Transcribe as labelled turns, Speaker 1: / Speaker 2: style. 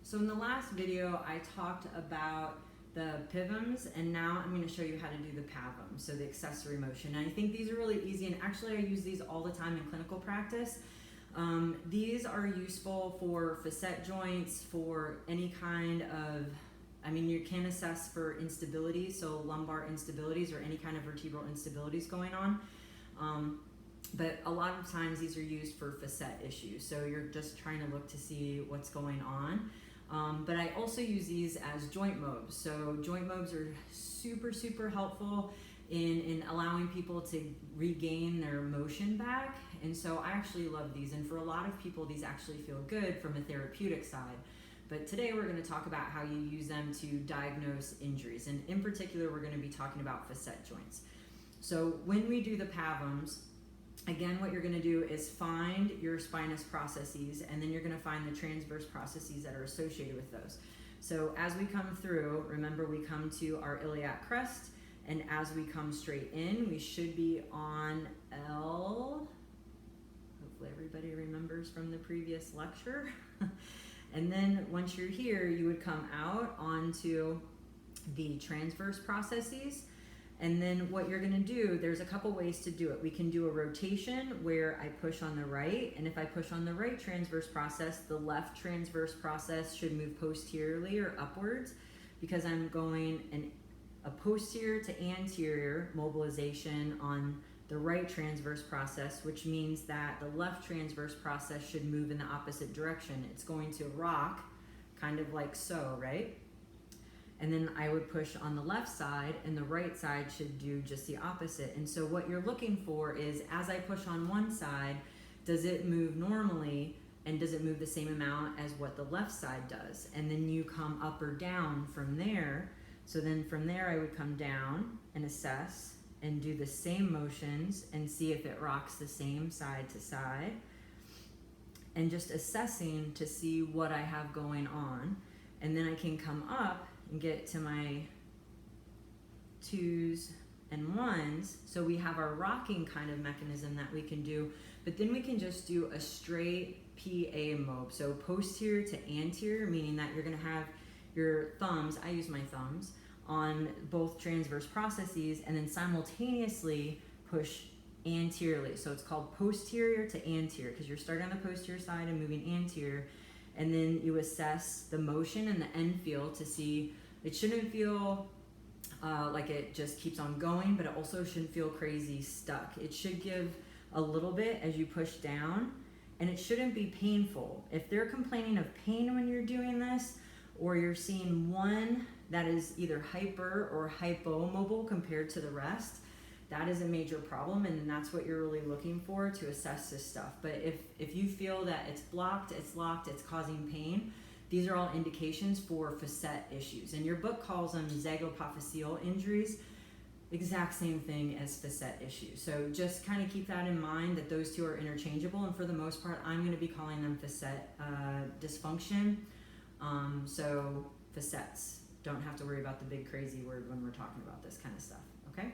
Speaker 1: So in the last video, I talked about the PAIVMs, and now I'm going to show you how to do the PAIVM, so the accessory motion. And I think these are really easy, and actually I use these all the time in clinical practice. These are useful for facet joints, for any kind of, you can assess for instability, so lumbar instabilities or any kind of vertebral instabilities going on. But a lot of times these are used for facet issues, so you're just trying to look to see what's going on. But I also use these as joint mobs. So joint mobs are super helpful in allowing people to regain their motion back. And so I actually love these. And for a lot of people, these actually feel good from a therapeutic side. But today we're going to talk about how you use them to diagnose injuries. And in particular, we're going to be talking about facet joints. So when we do the PAIVMs, again, what you're going to do is find your spinous processes, and then you're going to find the transverse processes that are associated with those. So as we come through, remember we come to our iliac crest, and as we come straight in, we should be on L. Hopefully everybody remembers from the previous lecture. And then once you're here, you would come out onto the transverse processes. And then what you're going to do, there's a couple ways to do it. We can do a rotation where I push on the right, and if I push on the right transverse process, the left transverse process should move posteriorly or upwards, because I'm going a posterior to anterior mobilization on the right transverse process, which means that the left transverse process should move in the opposite direction. It's going to rock, kind of like so, right? And then I would push on the left side, and the right side should do just the opposite. And so what you're looking for is, as I push on one side, does it move normally, and does it move the same amount as what the left side does? And then you come up or down from there. So then from there I would come down and assess and do the same motions and see if it rocks the same side to side, and just assessing to see what I have going on. And then I can come up and get to my 2s and 1s. So we have our rocking kind of mechanism that we can do, but then we can just do a straight PA mob. So posterior to anterior, meaning that you're gonna have your thumbs, I use my thumbs, on both transverse processes, and then simultaneously push anteriorly. So it's called posterior to anterior, because you're starting on the posterior side and moving anterior. And then you assess the motion and the end feel to see, it shouldn't feel like it just keeps on going, but it also shouldn't feel crazy stuck. It should give a little bit as you push down, and it shouldn't be painful. If they're complaining of pain when you're doing this, or you're seeing one that is either hyper or hypomobile compared to the rest, that is a major problem, and that's what you're really looking for to assess this stuff. But if you feel that it's blocked, it's locked, it's causing pain, these are all indications for facet issues. And your book calls them zygapophyseal injuries, exact same thing as facet issues. So just kind of keep that in mind, that those two are interchangeable, and for the most part, I'm going to be calling them facet dysfunction. So facets. Don't have to worry about the big crazy word when we're talking about this kind of stuff.